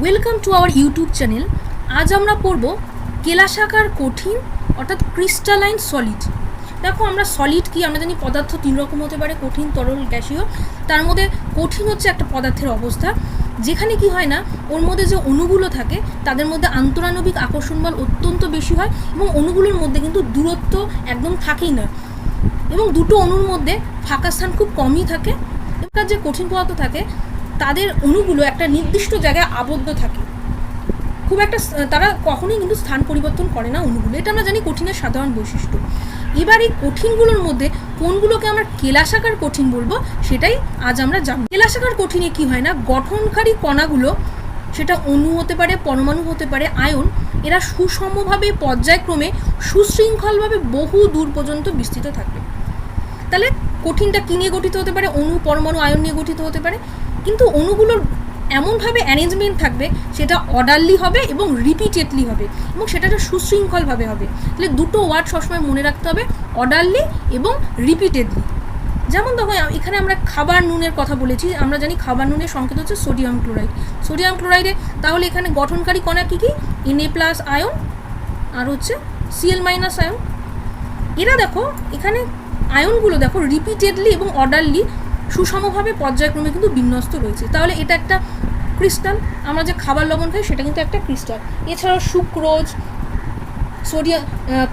Welcome to our YouTube channel. আজ আমরা পড়ব কেলাসাকার কঠিন অর্থাৎ ক্রিস্টালাইন সলিড। দেখো, আমরা সলিড কি আমরা জানি, পদার্থ তিন রকম হতে পারে, কঠিন, তরল, গ্যাসীয়। তার মধ্যে কঠিন হচ্ছে একটা পদার্থের অবস্থা যেখানে কি হয় না, ওর মধ্যে যে অণুগুলো থাকে তাদের মধ্যে আন্তরাণবিক আকর্ষণ বল অত্যন্ত বেশি হয় এবং অণুগুলোর মধ্যে কিন্তু দূরত্ব একদম থাকেই না, এবং দুটো অণুর মধ্যে ফাঁকা স্থান খুব কমই থাকে। এবার যে কঠিন পদার্থ থাকে তাদের অণুগুলো একটা নির্দিষ্ট জায়গায় আবদ্ধ থাকে, খুব একটা, তারা কখনোই কিন্তু স্থান পরিবর্তন করে না অণুগুলো। এটা আমরা জানি কঠিনের সাধারণ বৈশিষ্ট্য। এবার এই কঠিনগুলোর মধ্যে কোনগুলোকে আমরা কেলাসাকার কঠিন বলবো সেটাই আজ আমরা জানব। কেলাসাকার কঠিনে কি হয় না, গঠনকারী কণাগুলো, সেটা অণু হতে পারে, পরমাণু হতে পারে, আয়ন, এরা সুষমভাবে পর্যায়ক্রমে সুশৃঙ্খলভাবে বহু দূর পর্যন্ত বিস্তৃত থাকবে। তাহলে কঠিনটা কী নিয়ে গঠিত হতে পারে? অণু, পরমাণু, আয়ন নিয়ে গঠিত হতে পারে, কিন্তু অণুগুলোর এমনভাবে অ্যারেঞ্জমেন্ট থাকবে সেটা অর্ডারলি হবে এবং রিপিটেডলি হবে এবং সেটা একটা সুশৃঙ্খলভাবে হবে। তাহলে দুটো ওয়ার্ড সবসময় মনে রাখতে হবে, অর্ডারলি এবং রিপিটেডলি। যেমন দেখো, এখানে আমরা খাবার নুনের কথা বলেছি, আমরা জানি খাবার নুনের সংকেত হচ্ছে সোডিয়াম ক্লোরাইড। সোডিয়াম ক্লোরাইডে তাহলে এখানে গঠনকারী কণা কী কী? Na+ আয়ন আর হচ্ছে Cl- আয়ন। এরা দেখো এখানে আয়নগুলো দেখো রিপিটেডলি এবং অর্ডারলি সুষমভাবে পর্যায়ক্রমে কিন্তু বিন্যস্ত রয়েছে। তাহলে এটা একটা ক্রিস্টাল। আমরা যে খাবার লবণ খাই সেটা কিন্তু একটা ক্রিস্টাল। এছাড়াও sucrose, sodium,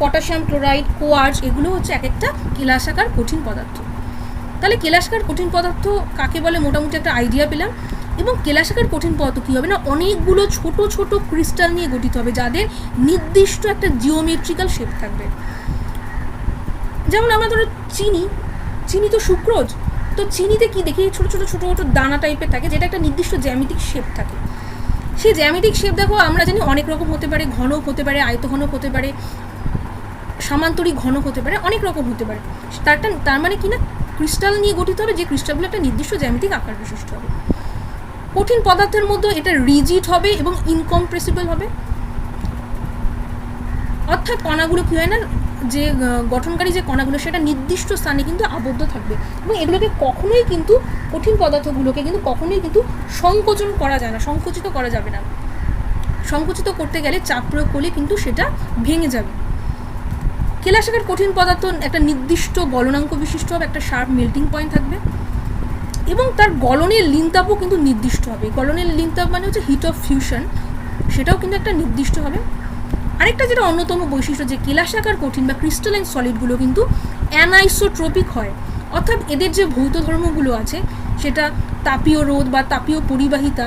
potassium chloride, quartz, এগুলো হচ্ছে এক একটা কেলাসাকার কঠিন পদার্থ। তাহলে কেলাসাকার কঠিন পদার্থ কাকে বলে মোটামুটি একটা আইডিয়া পেলাম। এবং কেলাসাকার কঠিন পদার্থ কী হবে না, অনেকগুলো ছোট ছোট ক্রিস্টাল নিয়ে গঠিত হবে যাদের নির্দিষ্ট একটা জিওমেট্রিক্যাল শেপ থাকবে। যেমন আমরা ধরো চিনি তো সুক্রোজ, তো চিনিতে কি দেখি ছোটো ছোটো ছোটো ছোটো দানা টাইপের থাকে যেটা একটা নির্দিষ্ট জ্যামিতিক শেপ থাকে। সেই জ্যামিতিক শেপ দেখো আমরা জানি অনেক রকম হতে পারে, ঘনক হতে পারে, আয়তঘনক হতে পারে, সামান্তরিক ঘনক হতে পারে, অনেক রকম হতে পারে। তার মানে কি না, ক্রিস্টাল নিয়ে গঠিত হবে, যে ক্রিস্টালগুলো একটা নির্দিষ্ট জ্যামিতিক আকার বিশিষ্ট হবে। কঠিন পদার্থের মধ্যে এটা রিজিড হবে এবং ইনকম্প্রেসিবল হবে, অর্থাৎ কণাগুলো কী হয় না, যে গঠনকারী যে কণাগুলো সেটা নির্দিষ্ট স্থানে কিন্তু আবদ্ধ থাকবে এবং এগুলোকে কখনোই কিন্তু, কঠিন পদার্থগুলোকে কিন্তু কখনোই কিন্তু সংকোচন করা যায় না, সংকুচিত করা যাবে না। সংকুচিত করতে গেলে চাপ প্রয়োগ করলে কিন্তু সেটা ভেঙে যাবে। কেলাসাকার কঠিন পদার্থ একটা নির্দিষ্ট গলনাঙ্ক বিশিষ্ট হবে, একটা শার্প মেল্টিং পয়েন্ট থাকবে এবং তার গলনের লিনতাপও কিন্তু নির্দিষ্ট হবে। গলনের লিনতাপ মানে হচ্ছে হিট অফ ফিউশন, সেটাও কিন্তু একটা নির্দিষ্ট হবে। আরেকটা যেটা অন্যতম বৈশিষ্ট্য, যে কেলাসাকার কঠিন বা ক্রিস্টালাইন সলিডগুলো কিন্তু অ্যানাইসোট্রপিক হয়, অর্থাৎ এদের যে ভৌত ধর্মগুলো আছে সেটা তাপীয় রোধ বা তাপীয় পরিবাহিতা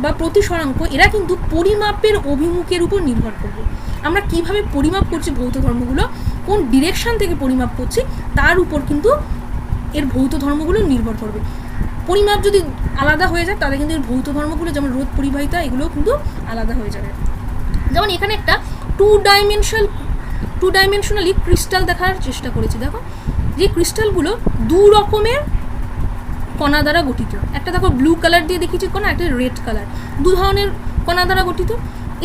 বা প্রতিসরাঙ্ক, এরা কিন্তু পরিমাপের অভিমুখের উপর নির্ভর করবে। আমরা কিভাবে পরিমাপ করছি ভৌত ধর্মগুলো, কোন ডিরেকশন থেকে পরিমাপ করছি তার উপর কিন্তু এর ভৌত ধর্মগুলো নির্ভর করবে। পরিমাপ যদি আলাদা হয়ে যায় তাহলে কিন্তু এর ভৌত ধর্মগুলো, যেমন রোধ, পরিবাহিতা, এগুলোও কিন্তু আলাদা হয়ে যাবে। যেমন এখানে একটা টু ডাইমেনশনালি ক্রিস্টাল দেখার চেষ্টা করেছি। দেখো, যে ক্রিস্টালগুলো দু রকমের কণা দ্বারা গঠিত, একটা দেখো ব্লু কালার দিয়ে দেখিয়েছি কণা, একটা রেড কালার, দু ধরনের কণা দ্বারা গঠিত।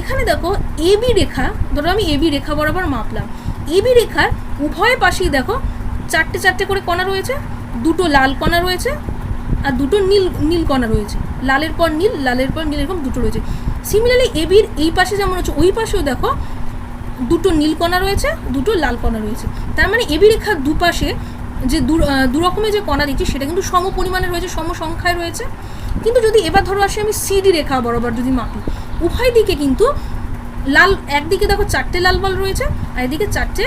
এখানে দেখো এবি রেখা, ধরো আমি এবি রেখা বরাবর মাপলাম, এবি রেখার উভয় পাশেই দেখো চারটে চারটে করে কণা রয়েছে, দুটো লাল কণা রয়েছে আর দুটো নীল কণা রয়েছে, লালের পর নীল, লালের পর নীল, এরকম দুটো রয়েছে। সিমিলারলি এবির এই পাশে যেমন হচ্ছে ওই পাশেও দেখো দুটো নীল কণা রয়েছে, দুটো লাল কণা রয়েছে। তার মানে এবি রেখার দুপাশে যে দু রকমের যে কণা দিচ্ছি সেটা কিন্তু সম পরিমাণে রয়েছে, সম সংখ্যায় রয়েছে। কিন্তু যদি এবার ধরো আসি আমি সিডি রেখা বরাবর যদি মাপি, উভয় দিকে কিন্তু লাল, একদিকে দেখো চারটে লাল বল রয়েছে আর এদিকে চারটে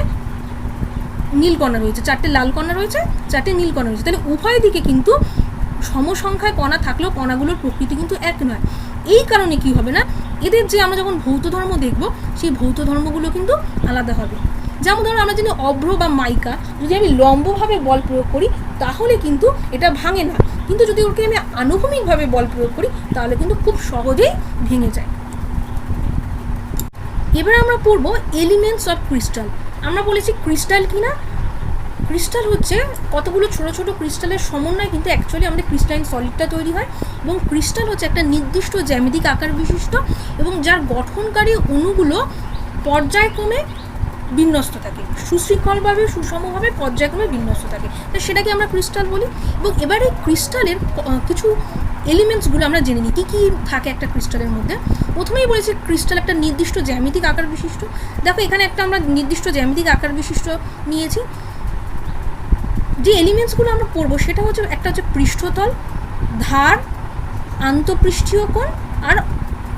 নীল কণা রয়েছে, চারটে লাল কণা রয়েছে, চারটে নীল কণা রয়েছে। তাহলে উভয় দিকে কিন্তু সমসংখ্যায় কণা থাকলেও কণাগুলোর প্রকৃতি কিন্তু এক নয়। এই কারণে কি হবে না, এদের যে আমরা যখন ভৌত ধর্ম দেখব সেই ভৌত ধর্মগুলো কিন্তু আলাদা হবে। যেমন ধরো আমরা জানি অভ্র বা মাইকা, যদি আমি লম্বভাবে বল প্রয়োগ করি তাহলে কিন্তু এটা ভাঙে না, কিন্তু যদি ওকে আমি আনুভূমিকভাবে বল প্রয়োগ করি তাহলে কিন্তু খুব সহজেই ভেঙে যায়। এবার আমরা পড়ব এলিমেন্টস অফ ক্রিস্টাল। আমরা বলেছি ক্রিস্টাল কি না, ক্রিস্টাল হচ্ছে কতগুলো ছোটো ছোটো ক্রিস্টালের সমন্বয় কিন্তু অ্যাকচুয়ালি আমাদের ক্রিস্টালাইন সলিডটা তৈরি হয়। এবং ক্রিস্টাল হচ্ছে একটা নির্দিষ্ট জ্যামিতিক আকার বিশিষ্ট এবং যার গঠনকারী অণুগুলো পর্যায়ক্রমে বিন্যস্ত থাকে, সুশৃঙ্খলভাবে সুষমভাবে পর্যায়ক্রমে বিন্যস্ত থাকে, তো সেটাকে আমরা ক্রিস্টাল বলি। এবং এবারে ক্রিস্টালের কিছু এলিমেন্টসগুলো আমরা জেনে নিই কী কী থাকে একটা ক্রিস্টালের মধ্যে। প্রথমেই বলেছি ক্রিস্টাল একটা নির্দিষ্ট জ্যামিতিক আকার বিশিষ্ট। দেখো এখানে একটা আমরা নির্দিষ্ট জ্যামিতিক আকার বিশিষ্ট নিয়েছি। যে এলিমেন্টসগুলো আমরা পড়বো সেটা হচ্ছে একটা হচ্ছে পৃষ্ঠতল, ধার, আন্তঃপৃষ্ঠীয় কোণ আর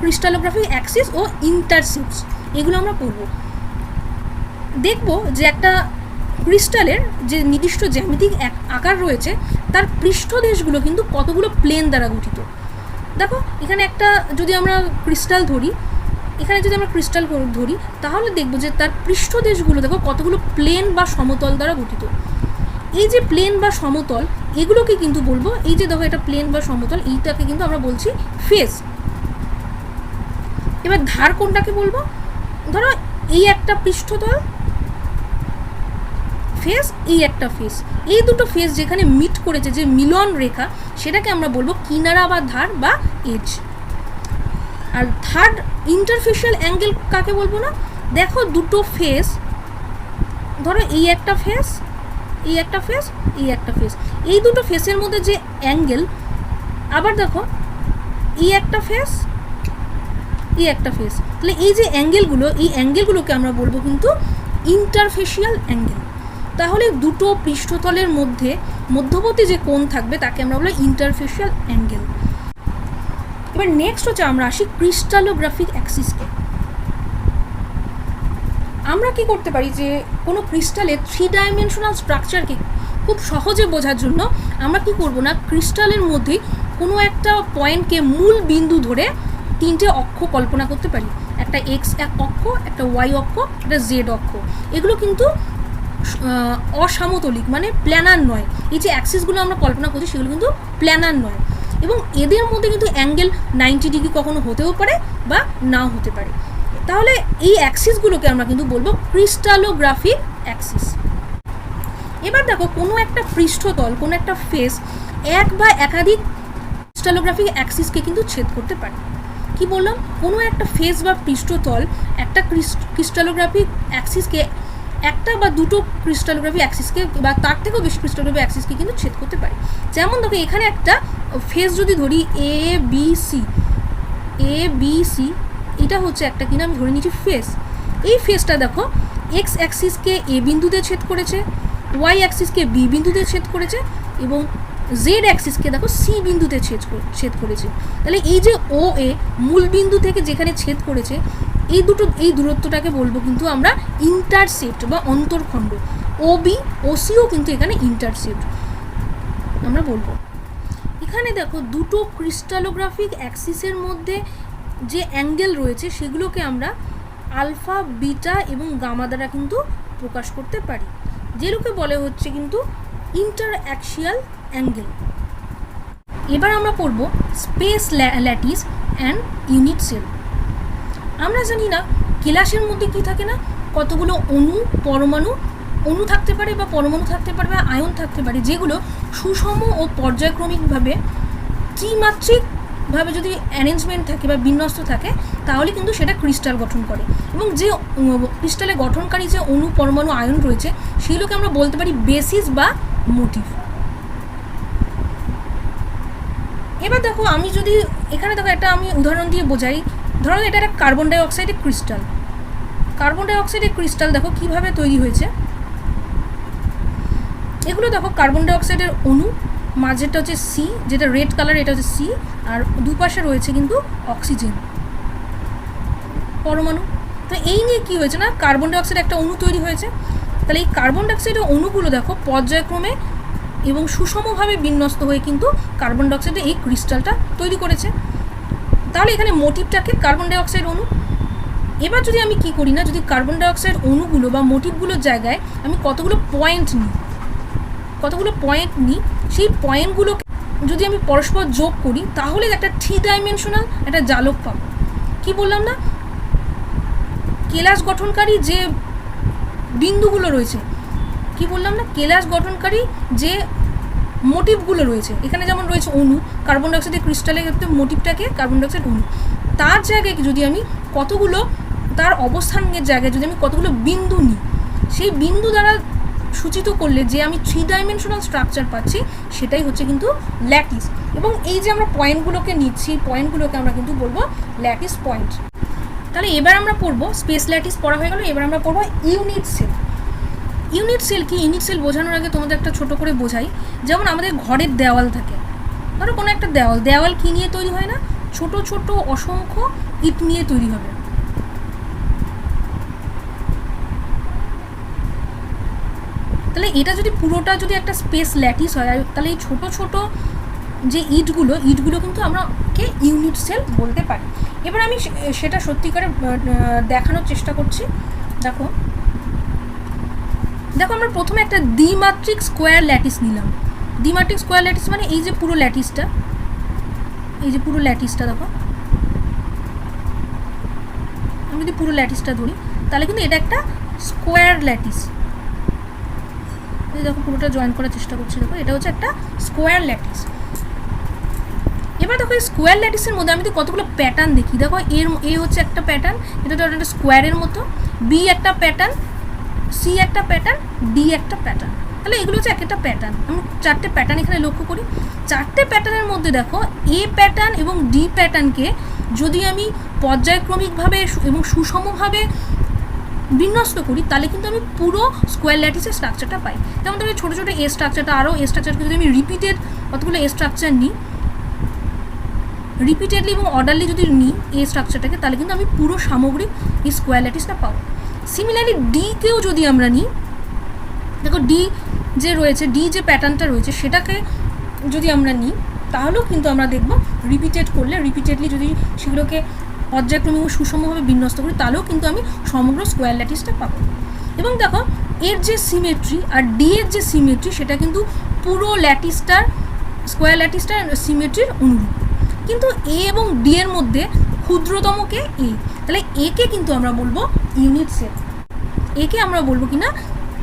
ক্রিস্টালোগ্রাফিক অ্যাক্সিস ও ইন্টারসেপ্টস, এগুলো আমরা পড়বো। দেখব যে একটা ক্রিস্টালের যে নির্দিষ্ট জ্যামিতিক আকার রয়েছে তার পৃষ্ঠদেশগুলো কিন্তু কতগুলো প্লেন দ্বারা গঠিত। দেখো এখানে একটা যদি আমরা ক্রিস্টাল ধরি, তাহলে দেখব যে তার পৃষ্ঠদেশগুলো দেখো কতগুলো প্লেন বা সমতল দ্বারা গঠিত। এই যে প্লেন বা সমতল এগুলোকে কিন্তু বলবো, এই যে দেখো এটা প্লেন বা সমতল, এইটাকে কিন্তু আমরা বলছি ফেস। এবার ধার কোনটাকে বলবো, ধরো এই একটা পৃষ্ঠতল ফেস, এই একটা ফেস, এই দুটো ফেস যেখানে মিট করেছে, যে মিলন রেখা, সেটাকে আমরা বলবো কিনারা বা ধার বা এজ। আর থার্ড ইন্টারফেশিয়াল অ্যাঙ্গেল কাকে বলবো না, দেখো দুটো ফেস, ধরো এই একটা ফেস, এই একটা ফেস, এই একটা ফেস, এই দুটো ফেসের মধ্যে যে অ্যাঙ্গেল, আবার দেখো এই একটা ফেস, এই একটা ফেস, তাহলে এই যে অ্যাঙ্গেলগুলো, এই অ্যাঙ্গেলগুলোকে আমরা বলবো কিন্তু ইন্টারফেশিয়াল অ্যাঙ্গেল। তাহলে দুটো পৃষ্ঠতলের মধ্যে মধ্যবর্তী যে কোণ থাকবে তাকে আমরা বলবো ইন্টারফেশিয়াল অ্যাঙ্গেল। এবার নেক্সট হচ্ছে আমরা আসি ক্রিস্টালোগ্রাফিক অ্যাক্সিসকে। আমরা কি করতে পারি যে কোনো ক্রিস্টালের 3 ডাইমেনশনাল স্ট্রাকচারকে খুব সহজে বোঝার জন্য আমরা কি করব না, ক্রিস্টালের মধ্যে কোনো একটা পয়েন্টকে মূল বিন্দু ধরে 3টে অক্ষ কল্পনা করতে পারি। একটা এক্স অক্ষ, একটা ওয়াই অক্ষ, একটা জেড অক্ষ। এগুলো কিন্তু অসামতলিক, মানে প্ল্যানার নয়। এই যে অ্যাক্সিসগুলো আমরা কল্পনা করছি সেগুলো কিন্তু প্ল্যানার নয়, এবং এদের মধ্যে কিন্তু অ্যাঙ্গেল 90 ডিগ্রি কখনো হতেও পারে বা নাও হতে পারে। তাহলে এই অ্যাক্সিসগুলোকে আমরা কিন্তু বলবো ক্রিস্টালোগ্রাফিক অ্যাক্সিস। এবার দেখো কোনো একটা পৃষ্ঠতল, কোনো একটা ফেস এক বা একাধিক ক্রিস্টালোগ্রাফিক অ্যাক্সিসকে কিন্তু ছেদ করতে পারে। কি বললাম, কোনো একটা ফেস বা পৃষ্ঠতল একটা ক্রিস্টালোগ্রাফিক অ্যাক্সিসকে, একটা বা দুটো ক্রিস্টালোগ্রাফিক অ্যাক্সিসকে বা তার থেকেও বেশি ক্রিস্টালোগ্রাফিক অ্যাক্সিসকে কিন্তু ছেদ করতে পারে। যেমন দেখো এখানে একটা ফেস যদি ধরি এ বি সি, এটা হচ্ছে একটা কিনা আমি ধরে নিচ্ছি ফেস। এই ফেসটা দেখো এক্স অ্যাক্সিসকে এ বিন্দুতে ছেদ করেছে, ওয়াই অ্যাক্সিসকে বি বিন্দুতে ছেদ করেছে, এবং জেড অ্যাক্সিসকে দেখো সি বিন্দুতে ছেদ করেছে। তাহলে এই যে ও এ মূল বিন্দু থেকে যেখানে ছেদ করেছে, এই দূরত্বটাকে বলবো কিন্তু আমরা ইন্টারসেপ্ট বা অন্তর্খণ্ড। ও বি ও সিও কিন্তু এখানে ইন্টারসেপ্ট আমরা বলবো। এখানে দেখো দুটো ক্রিস্টালোগ্রাফিক অ্যাক্সিসের মধ্যে যে অ্যাঙ্গেল রয়েছে সেগুলোকে আমরা আলফা, বিটা এবং গামা দ্বারা কিন্তু প্রকাশ করতে পারি, যেগুলোকে বলে হচ্ছে কিন্তু ইন্টারঅ্যাক্সিয়াল অ্যাঙ্গেল। এবার আমরা পড়ব space lattice and unit cell. আমরা জানি না কেলাসের মধ্যে কি থাকে না, কতগুলো অণু থাকতে পারে বা পরমাণু থাকতে পারে বা আয়ন থাকতে পারে, যেগুলো সুষম ও পর্যায়ক্রমিকভাবে ত্রিমাত্রিকভাবে যদি অ্যারেঞ্জমেন্ট থাকে বা বিন্যস্ত থাকে তাহলে কিন্তু সেটা ক্রিস্টাল গঠন করে। এবং যে ক্রিস্টালে গঠনকারী যে অণু, পরমাণু, আয়ন রয়েছে সেগুলোকে আমরা বলতে পারি বেসিস বা মোটিভ। এবার দেখো আমি যদি এখানে দেখো একটা আমি উদাহরণ দিয়ে বোঝাই, ধরো এটা একটা কার্বন ডাইঅক্সাইডের ক্রিস্টাল। কার্বন ডাইঅক্সাইডের ক্রিস্টাল দেখো কিভাবে তৈরি হয়েছে। এগুলো দেখো কার্বন ডাইঅক্সাইডের অণু, মাঝেরটা হচ্ছে সি, যেটা রেড কালার, এটা হচ্ছে সি, আর দুপাশে রয়েছে কিন্তু অক্সিজেন পরমাণু। তো এই নিয়ে কি হয়েছে না, কার্বন ডাইঅক্সাইড একটা অণু তৈরি হয়েছে। তাহলে এই কার্বন ডাইঅক্সাইডের অণুগুলো দেখো পর্যায়ক্রমে এবং সুষমভাবে বিন্যস্ত হয়ে কিন্তু কার্বন ডাইঅক্সাইডের এই ক্রিস্টালটা তৈরি করেছে। তাহলে এখানে মোটিভটাকে কার্বন ডাইঅক্সাইড অণু। এবার যদি আমি কি করি না, যদি কার্বন ডাইঅক্সাইড অণুগুলো বা মোটিভগুলোর জায়গায় আমি কতগুলো পয়েন্ট নিই, সেই পয়েন্টগুলোকে যদি আমি পরস্পর যোগ করি তাহলে একটা 3 ডাইমেনশনাল একটা জালক পাবো। কি বললাম না, কেলাস গঠনকারী যে বিন্দুগুলো রয়েছে, কি বললাম না, কেলাস গঠনকারী যে মোটিভগুলো রয়েছে, এখানে যেমন রয়েছে অণু, কার্বন ডাইঅক্সাইডের ক্রিস্টালের ক্ষেত্রে মোটিভটাকে কার্বন ডাইঅক্সাইড অণু, তার জায়গায় যদি আমি কতগুলো, তার অবস্থানের জায়গায় যদি আমি কতগুলো বিন্দু নিই, সেই বিন্দু দ্বারা সূচিত করলে যে আমি 3 ডাইমেনশনাল স্ট্রাকচার পাচ্ছি সেটাই হচ্ছে কিন্তু ল্যাটিস। এবং এই যে আমরা পয়েন্টগুলোকে নিচ্ছি, পয়েন্টগুলোকে আমরা কিন্তু বলবো ল্যাটিস পয়েন্ট। তাহলে এবার আমরা পড়বো, স্পেস ল্যাটিস পড়া হয়ে গেল, এবার আমরা পড়বো ইউনিট সেল। ইউনিট সেল কি? ইউনিট সেল বোঝানোর আগে তোমাদের একটা ছোট করে বোঝাই। যেমন আমাদের ঘরের দেওয়াল থাকে, ধরো কোনো একটা দেওয়াল কী নিয়ে তৈরি হয় না? ছোট ছোট অসংখ্য ইট নিয়ে তৈরি হবে। তাহলে এটা যদি পুরোটা যদি একটা স্পেস ল্যাটিস হয়, তাহলে এই ছোট ছোট যে ইটগুলো কিন্তু আমরাকে ইউনিট সেল বলতে পারি। এবার আমি সেটা সত্যিকারে দেখানোর চেষ্টা করছি। দেখো আমরা প্রথমে একটা দ্বিমাত্রিক স্কোয়ার ল্যাটিস নিলাম। দ্বিমাত্রিক স্কোয়ার ল্যাটিস মানে এই যে পুরো ল্যাটিসটা, দেখো, আমি যদি পুরো ল্যাটিসটা ধরি তাহলে কিন্তু এটা একটা স্কোয়ার ল্যাটিস। দেখো পুরোটা জয়েন করার চেষ্টা করছি, দেখো এটা হচ্ছে একটা স্কোয়ার ল্যাটিস। এবার দেখো এই স্কোয়ার ল্যাটিসের মধ্যে আমি যদি কতগুলো প্যাটার্ন দেখি, দেখো এ হচ্ছে একটা প্যাটার্ন, এটা তো একটা স্কোয়ারের মতো, বি একটা প্যাটার্ন, সি একটা প্যাটার্ন, ডি একটা প্যাটার্ন। তাহলে এগুলো হচ্ছে একটা প্যাটার্ন। আমি 4টে প্যাটার্ন এখানে লক্ষ্য করি। 4টে প্যাটার্নের মধ্যে দেখো এ প্যাটার্ন এবং ডি প্যাটার্নকে যদি আমি পর্যায়ক্রমিকভাবে এবং সুষমভাবে বিন্যস্ত করি তাহলে কিন্তু আমি পুরো স্কোয়ার ল্যাটিসের স্ট্রাকচারটা পাই। যেমন ধরো ছোটো ছোটো এ স্ট্রাকচারটা, আরও এ স্ট্রাকচারকে যদি আমি রিপিটেড কতগুলো এ স্ট্রাকচার নিই, রিপিটেডলি এবং অর্ডারলি যদি নিই এই স্ট্রাকচারটাকে, তাহলে কিন্তু আমি পুরো সামগ্রিক এই স্কোয়ার ল্যাটিসটা পাবো। সিমিলারলি ডিকেও যদি আমরা নিই, দেখো ডি যে প্যাটার্নটা রয়েছে সেটাকে যদি আমরা নিই তাহলেও কিন্তু আমরা দেখব রিপিটেডলি যদি সেগুলোকে পর্যায়ক্রমে এবং সুষমভাবে বিন্যস্ত করি তাহলেও কিন্তু আমি সমগ্র স্কোয়ার ল্যাটিসটা পাবো। এবং দেখো এর যে সিমেট্রি আর ডি এর যে সিমেট্রি সেটা কিন্তু পুরো স্কোয়ার ল্যাটিসটার সিমেট্রির অনুরূপ। কিন্তু এ এবং ডি এর মধ্যে ক্ষুদ্রতম কে এ, তাহলে একে কিন্তু আমরা বলবো ইউনিট সেল। একে আমরা বলবো কি না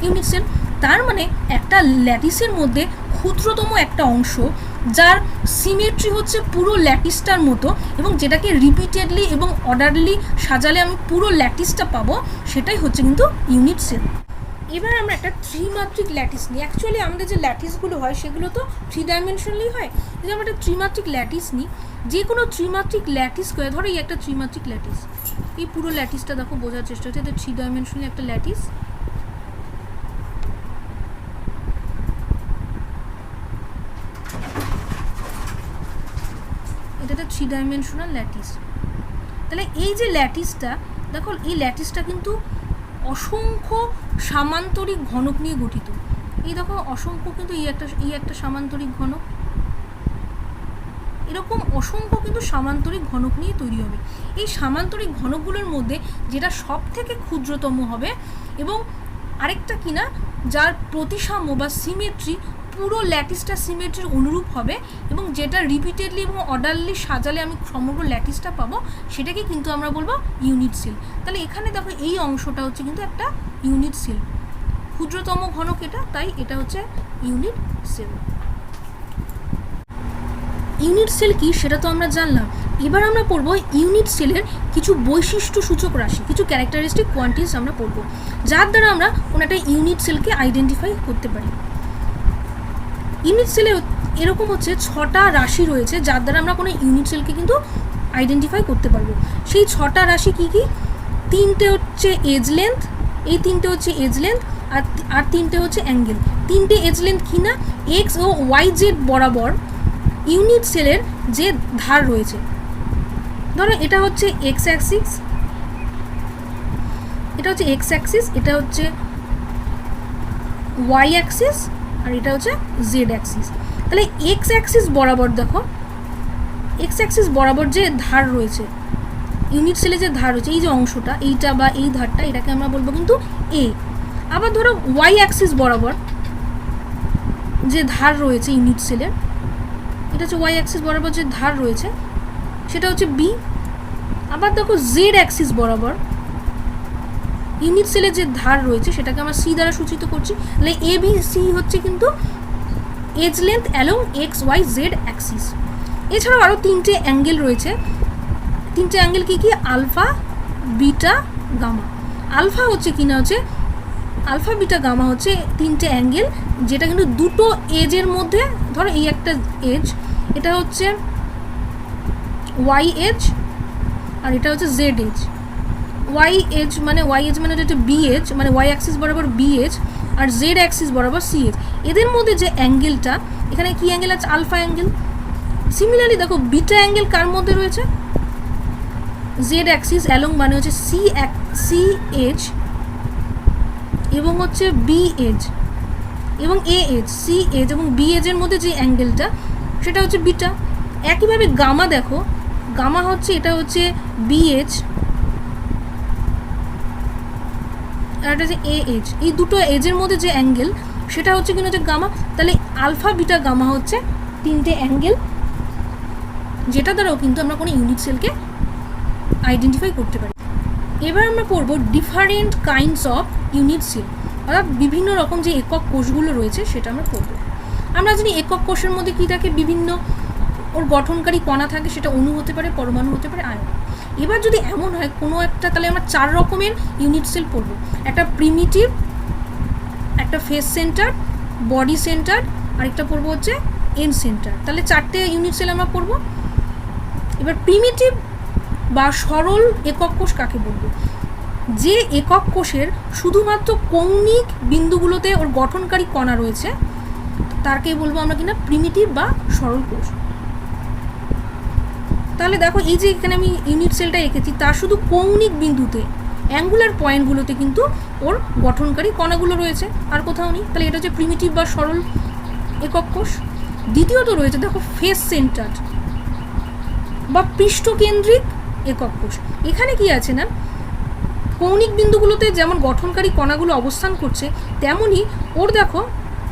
ইউনিট সেল। তার মানে একটা ল্যাটিসের মধ্যে ক্ষুদ্রতম একটা অংশ যার সিমেট্রি হচ্ছে পুরো ল্যাটিসটার মতো এবং যেটাকে রিপিটেডলি এবং অর্ডারলি সাজালে আমি পুরো ল্যাটিসটা পাবো, সেটাই হচ্ছে কিন্তু ইউনিট সেল। এবার আমরা একটা ত্রিমাত্রিক ল্যাটিস নিই। অ্যাকচুয়ালি আমাদের যে ল্যাটিসগুলো হয় সেগুলো তো 3 ডাইমেনশনালি হয়। যদি আমরা একটা ত্রিমাত্রিক ল্যাটিস নিই, যে কোনো ত্রিমাত্রিক ল্যাটিস করে, ধরো এই একটা ত্রিমাত্রিক ল্যাটিস, এই পুরো ল্যাটিসটা দেখো বোঝার চেষ্টা হচ্ছে, এটা 3 ডাইমেনশনালি একটা ল্যাটিস। এটা একটা 3 ডাইমেনশনাল ল্যাটিস। তাহলে এই যে ল্যাটিসটা দেখো, এই ল্যাটিসটা কিন্তু অসংখ্য সামান্তরিক ঘনক নিয়ে গঠিত। এই দেখো অসংখ্য কিন্তু এই একটা সামান্তরিক ঘনক, এরকম অসংখ্য কিন্তু সামান্তরিক ঘনক নিয়ে তৈরি হবে। এই সামান্তরিক ঘনকগুলোর মধ্যে যেটা সব থেকে ক্ষুদ্রতম হবে এবং আরেকটা কিনা যার প্রতিসাম্য বা সিমেট্রি পুরো ল্যাটিসটা সিমেট্রির অনুরূপ হবে এবং যেটা রিপিটেডলি এবং অর্ডারলি সাজালে আমি সমগ্র ল্যাটিসটা পাবো, সেটাকে কিন্তু আমরা বলবো ইউনিট সেল। তাহলে এখানে দেখো এই অংশটা হচ্ছে কিন্তু একটা ইউনিট সেল, ক্ষুদ্রতম ঘনক এটা, তাই এটা হচ্ছে ইউনিট সেল। ইউনিট সেল কি সেটা তো আমরা জানলাম। এবার আমরা পড়বো ইউনিট সেলের কিছু বৈশিষ্ট্য সূচক রাশি, কিছু ক্যারেক্টারিস্টিক কোয়ান্টিটিস আমরা পড়বো, যার দ্বারা আমরা কোনো একটা ইউনিট সেলকে আইডেন্টিফাই করতে পারি। ইউনিট সেলে এরকম হচ্ছে 6টা রাশি রয়েছে যার দ্বারা আমরা কোনো ইউনিট সেলকে কিন্তু আইডেন্টিফাই করতে পারবো। সেই 6টা রাশি কি কি? 3টে হচ্ছে এজ লেন্থ, এই 3টে হচ্ছে এজ লেন্থ, আর 3টে হচ্ছে অ্যাঙ্গেল। 3টে এজ লেন্থ কি না, এক্স ও ওয়াই জেড বরাবর ইউনিট সেলের যে ধার রয়েছে, ধরো এটা হচ্ছে এক্স অ্যাক্সিস, এটা হচ্ছে ওয়াই অ্যাক্সিস, আর এটা হচ্ছে জেড অ্যাক্সিস। তাহলে এক্স অ্যাক্সিস বরাবর দেখো, এক্স অ্যাক্সিস বরাবর যে ধার রয়েছে, ইউনিট সেলে যে ধার রয়েছে, এই যে অংশটা, এইটা বা এই ধারটা, এটাকে আমরা বলবো কিন্তু এ। আবার ধরো ওয়াই অ্যাক্সিস বরাবর যে ধার রয়েছে ইউনিট সেলের, এটা হচ্ছে ওয়াই অ্যাক্সিস বরাবর যে ধার রয়েছে সেটা হচ্ছে বি। আবার দেখো জেড অ্যাক্সিস বরাবর ইউনিট সেলের যে ধার রয়েছে সেটাকে আমরা সি দ্বারা সূচিত করছি। তাহলে এ বি সি হচ্ছে কিন্তু edge length along x y z axis. এছাড়াও আরও 3টে অ্যাঙ্গেল রয়েছে। 3টে অ্যাঙ্গেল কী কী? Alpha, beta, gamma. আলফা হচ্ছে কিনা হচ্ছে আলফা বিটা গামা হচ্ছে তিনটে অ্যাঙ্গেল, যেটা কিন্তু দুটো এজের মধ্যে, ধরো এই একটা এজ, এটা হচ্ছে ওয়াই এজ আর এটা হচ্ছে জেড এজ। ওয়াই এজ মানে এটা হচ্ছে বি এজ, মানে ওয়াই অ্যাক্সিস বরাবর বি এজ, আর জেড অ্যাক্সিস বরাবর সি এজ। এদের মধ্যে যে অ্যাঙ্গেলটা, এখানে কি অ্যাঙ্গেল আছে? Alpha angle. সিমিলারলি দেখো বিটা অ্যাঙ্গেল কার মধ্যে রয়েছে? জেড অ্যাক্সিস অ্যালং মানে হচ্ছে সি এজ এবং হচ্ছে বি এজ এবং এ এজ, সি এজ এবং বি এজের মধ্যে যে অ্যাঙ্গেলটা সেটা হচ্ছে বিটা। একইভাবে গামা দেখো, গামা হচ্ছে এটা হচ্ছে বি এজ আর এটা হচ্ছে এ এজ, এই দুটো এজের মধ্যে যে অ্যাঙ্গেল সেটা হচ্ছে কিনা হচ্ছে গামা। তাহলে আলফা বিটা গামা হচ্ছে তিনটে অ্যাঙ্গেল, যেটা দ্বারাও কিন্তু আমরা কোনো ইউনিট সেলকে আইডেন্টিফাই করতে পারি। এবার আমরা পড়বো different kinds of unit cell, অর্থাৎ বিভিন্ন রকম যে একক কোষগুলো রয়েছে সেটা আমরা পড়বো। আমরা জানি একক কোষের মধ্যে কী থাকে, বিভিন্ন ওর গঠনকারী কণা থাকে, সেটা অণু হতে পারে, পরমাণু হতে পারে, আয়ন। এবার যদি এমন হয় কোনো একটা, তাহলে আমরা 4 রকমের ইউনিট সেল পড়বো। একটা প্রিমিটিভ, একটা ফেস সেন্টার, বডি সেন্টার, আরেকটা পড়বো হচ্ছে এন্ড সেন্টার। তাহলে 4টে ইউনিট সেল আমরা পড়বো। এবার প্রিমিটিভ বা সরল একক কোষ কাকে বলবো? যে একক কোষের শুধুমাত্র কৌণিক বিন্দুগুলোতে ওর গঠনকারী কণা রয়েছে তাকে বলবো আমরা কিনা প্রিমিটিভ বা সরল কোষ। তাহলে দেখো এই যে এখানে আমি ইউনিট সেলটা এঁকেছি, তার শুধু কৌণিক বিন্দুতে, অ্যাঙ্গুলার পয়েন্টগুলোতে কিন্তু ওর গঠনকারী কণাগুলো রয়েছে, আর কোথাও নেই। তাহলে এটা হচ্ছে প্রিমিটিভ বা সরল একক কোষ। দ্বিতীয়ত রয়েছে দেখো ফেস সেন্টার বা পৃষ্ঠকেন্দ্রিক একক কোষ। এখানে কি আছে না, কৌণিক বিন্দুগুলোতে যেমন গঠনকারী কণাগুলো অবস্থান করছে, তেমনই ওর দেখো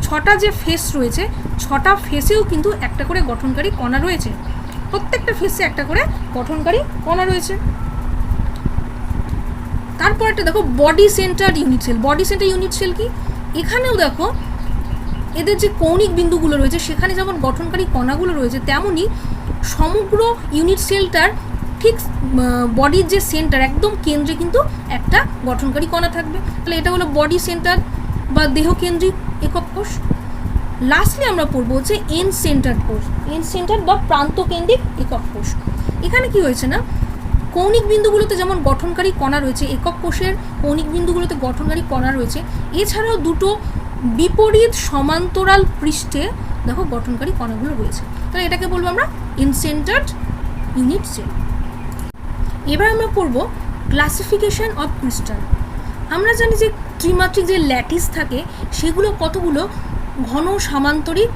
6টা যে ফেস রয়েছে, 6টা ফেসেও কিন্তু একটা করে গঠনকারী কণা রয়েছে, প্রত্যেকটা ফেসে একটা করে গঠনকারী কণা রয়েছে। তারপরটা দেখো body centre unit cell. Body centre unit cell কি? এখানেও দেখো এদের যে কৌণিক বিন্দুগুলো রয়েছে সেখানে যেমন গঠনকারী কণাগুলো রয়েছে, তেমনই সমগ্র ইউনিট সেলটার ঠিক বডির যে সেন্টার একদম কেন্দ্রে কিন্তু একটা গঠনকারী কণা থাকবে। তাহলে এটা হলো বডি সেন্টার বা দেহকেন্দ্রিক একক কোষ। লাস্টলি আমরা পড়বো হচ্ছে এন্ড সেন্টার কোষ, এন্ড সেন্টার বা প্রান্তকেন্দ্রিক একক কোষ। এখানে কি হয়েছে না, কৌণিক বিন্দুগুলোতে যেমন গঠনকারী কণা রয়েছে, একক কোষের কৌণিক বিন্দুগুলোতে গঠনকারী কণা রয়েছে, এছাড়াও দুটো বিপরীত সমান্তরাল পৃষ্ঠে দেখো গঠনকারী কণাগুলো রয়েছে। তাহলে এটাকে বলবো আমরা এন্ড সেন্টার্ড ইউনিট সেল। এবার আমরা পড়বো ক্লাসিফিকেশন অফ ক্রিস্টাল। আমরা জানি যে ত্রিমাত্রিক যে ল্যাটিস থাকে সেগুলো কতগুলো ঘন সামান্তরিক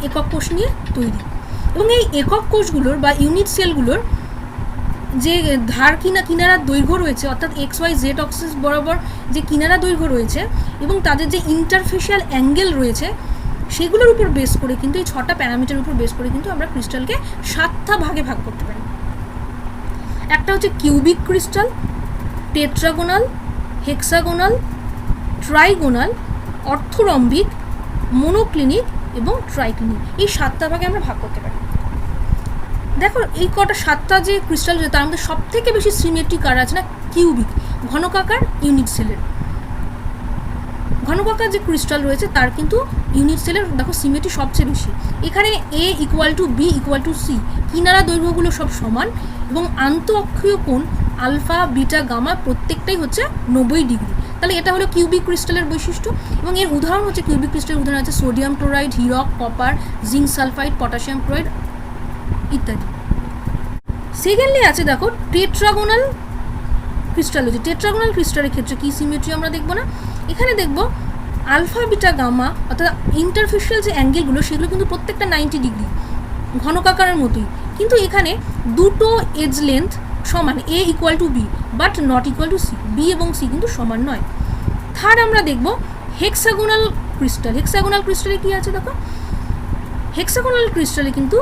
একক কোষ নিয়ে তৈরি, এবং এই একক কোষগুলোর বা ইউনিট সেলগুলোর যে ধার কিনারার দৈর্ঘ্য রয়েছে, অর্থাৎ XY Z অক্সিস বরাবর যে কিনারা দৈর্ঘ্য রয়েছে এবং তাদের যে ইন্টারফেশিয়াল অ্যাঙ্গেল রয়েছে, সেগুলোর উপর বেস করে কিন্তু এই 6টা প্যারামিটার উপর বেস করে কিন্তু আমরা ক্রিস্টালকে 7টা ভাগে ভাগ করতে পারি। একটা হচ্ছে কিউবিক ক্রিস্টাল, টেট্রাগোনাল, হেক্সাগোনাল, ট্রাইগোনাল, অর্থরম্বিক, মোনোক্লিনিক এবং ট্রাইক্লিনিক। এই 7টা ভাগে আমরা ভাগ করতে পারি। দেখো এই কটা 7টা যে ক্রিস্টাল রয়েছে তার মধ্যে সব থেকে বেশি সিমেট্রিক কার আছে না, কিউবিক, ঘনকাকার ইউনিট সেলের। ঘনকাকার যে ক্রিস্টাল রয়েছে তার কিন্তু ইউনিট সেলের দেখো সিমেট্রি সবচেয়ে বেশি। এখানে A = B = C, কিনারা দৈর্ঘ্যগুলো সব সমান এবং আন্ত অক্ষীয় কোণ আলফা বিটা গামা প্রত্যেকটাই হচ্ছে 90 ডিগ্রি। তাহলে এটা হলো কিউবিক ক্রিস্টালের বৈশিষ্ট্য। এবং এর উদাহরণ হচ্ছে, কিউবিক ক্রিস্টালের উদাহরণ আছে সোডিয়াম ক্লোরাইড, হিরক, copper, zinc sulphide, potassium chloride ইত্যাদি। সেকেন্ডলি আছে দেখো টেট্রাগোনাল ক্রিস্টাল। হচ্ছে টেট্রাগোনাল ক্রিস্টালের ক্ষেত্রে কি সিমেট্রি আমরা দেখবো না, এখানে দেখবো আলফা বিটা গামা অর্থাৎ ইন্টারফেশিয়াল যে অ্যাঙ্গেলগুলো সেগুলো কিন্তু প্রত্যেকটা 90 ডিগ্রি, ঘনকাকারের মতোই, কিন্তু এখানে দুটো এজ লেন্থ সমান, A = B but not equal two C, B এবং C কিন্তু সমান নয়। থার্ড আমরা দেখবো হেক্সাগোনাল ক্রিস্টাল। হেক্সাগোনাল ক্রিস্টালে কি আছে দেখো, হেক্সাগোনাল ক্রিস্টালে কিন্তু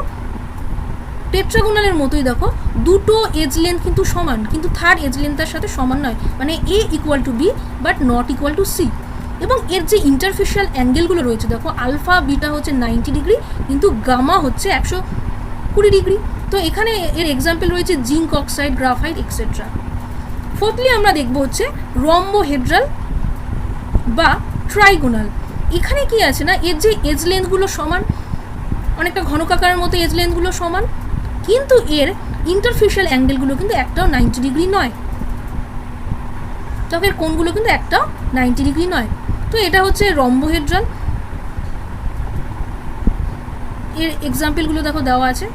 টেট্রাগোনালের মতোই দেখো দুটো এজ লেন্থ কিন্তু সমান, কিন্তু থার্ড এজ লেন্থের সাথে সমান নয়, মানে A = B but not equal two C। এবং এর যে ইন্টারফেশিয়াল অ্যাঙ্গেলগুলো রয়েছে দেখো, আলফা বিটা হচ্ছে 90 ডিগ্রি কিন্তু গামা হচ্ছে 120 ডিগ্রি। তো এখানে এর এক্সাম্পল রয়েছে zinc oxide, graphite etcetera. Fourthly আমরা দেখবো হচ্ছে রম্বোহেড্রাল বা ট্রাইগোনাল। এখানে কি আছে না, এর যে এজ লেন্থগুলো সমান, অনেকটা ঘনকাকারের মতো এজ লেন্থগুলো সমান, কিন্তু এর ইন্টারফেশিয়াল অ্যাঙ্গেলগুলো কিন্তু একটাও 90 ডিগ্রি নয়। ত্বকের কোণগুলো কিন্তু একটাও 90 ডিগ্রি নয়। তো এটা হচ্ছে রম্বোহেড্রন, এর এক্সাম্পলগুলো দেখো দেওয়া আছে।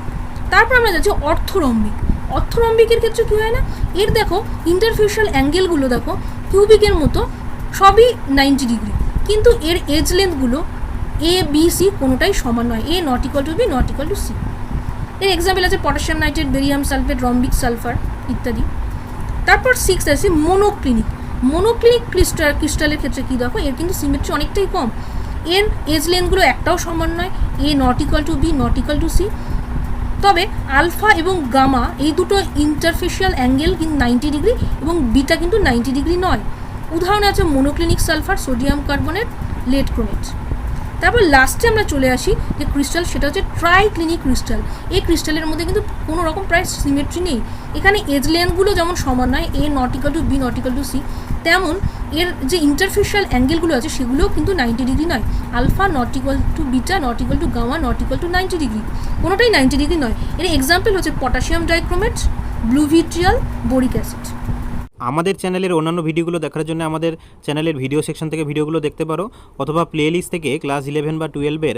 তারপর আমরা যাচ্ছি অর্থরম্বিক। অর্থরম্বিকের ক্ষেত্রে কী হয় না, এর দেখো ইন্টারফেশিয়াল অ্যাঙ্গেলগুলো দেখো কিউবিকের মতো সবই 90 ডিগ্রি, কিন্তু এর এজ লেন্থগুলো এ বি সি কোনোটাই সমান নয়, A not equal to B not equal to C. এর এক্সাম্পল আছে potassium nitrate, barium sulphate, rhombic sulphur ইত্যাদি। তারপর 6 আছে মোনোক্লিনিক। মোনোক্লিনিক ক্রিস্টালের ক্ষেত্রে কী দেখো, এর কিন্তু সিমেট্রি অনেকটাই কম, এর এজ লেন্থগুলো একটাও সমান নয়, A not equal to B not equal to C. তবে আলফা এবং গামা এই দুটো ইন্টারফেশিয়াল অ্যাঙ্গেল কিন্তু 90 ডিগ্রি এবং বিটা কিন্তু 90 ডিগ্রি নয়। উদাহরণ আছে monoclinic sulphur, sodium carbonate, lead chromate. তারপর লাস্টে আমরা চলে আসি যে ক্রিস্টাল, সেটা হচ্ছে ট্রাইক্লিনিক ক্রিস্টাল। এই ক্রিস্টালের মধ্যে কিন্তু কোনো রকম প্রায় সিমেট্রি নেই, এখানে এজ লেন্থগুলো যেমন সমান নয়, A not equal to B not equal to C, তেমন এর যে ইন্টারফেশিয়াল অ্যাঙ্গেলগুলো আছে সেগুলোও কিন্তু 90 ডিগ্রি নয়। Alpha not equal to beta not equal to gamma not equal to 90 degree, কোনোটাই 90 ডিগ্রি নয়। এর এক্সাম্পল হচ্ছে potassium dichromate, blue vitriol, boric acid. আমাদের চ্যানেলের অন্যান্য ভিডিওগুলো দেখার জন্য আমাদের চ্যানেলের ভিডিও সেকশন থেকে ভিডিওগুলো দেখতে পারো, অথবা প্লেলিস্ট থেকে ক্লাস 11 বা 12-এর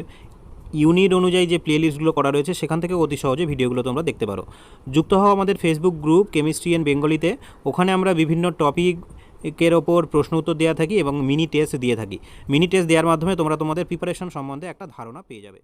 ইউনিট অনুযায়ী যে প্লেলিস্টগুলো করা রয়েছে সেখান থেকে অতি সহজে ভিডিওগুলো তোমরা দেখতে পারো। যুক্ত হও আমাদের ফেসবুক গ্রুপ কেমিস্ট্রি অ্যান্ড বেঙ্গলিতে, ওখানে আমরা বিভিন্ন টপিকের ওপর প্রশ্ন উত্তর দেওয়া থাকি এবং মিনি টেস্ট দিয়ে থাকি। মিনি টেস্ট দেওয়ার মাধ্যমে তোমরা তোমাদের প্রিপারেশন সম্বন্ধে একটা ধারণা পেয়ে যাবে।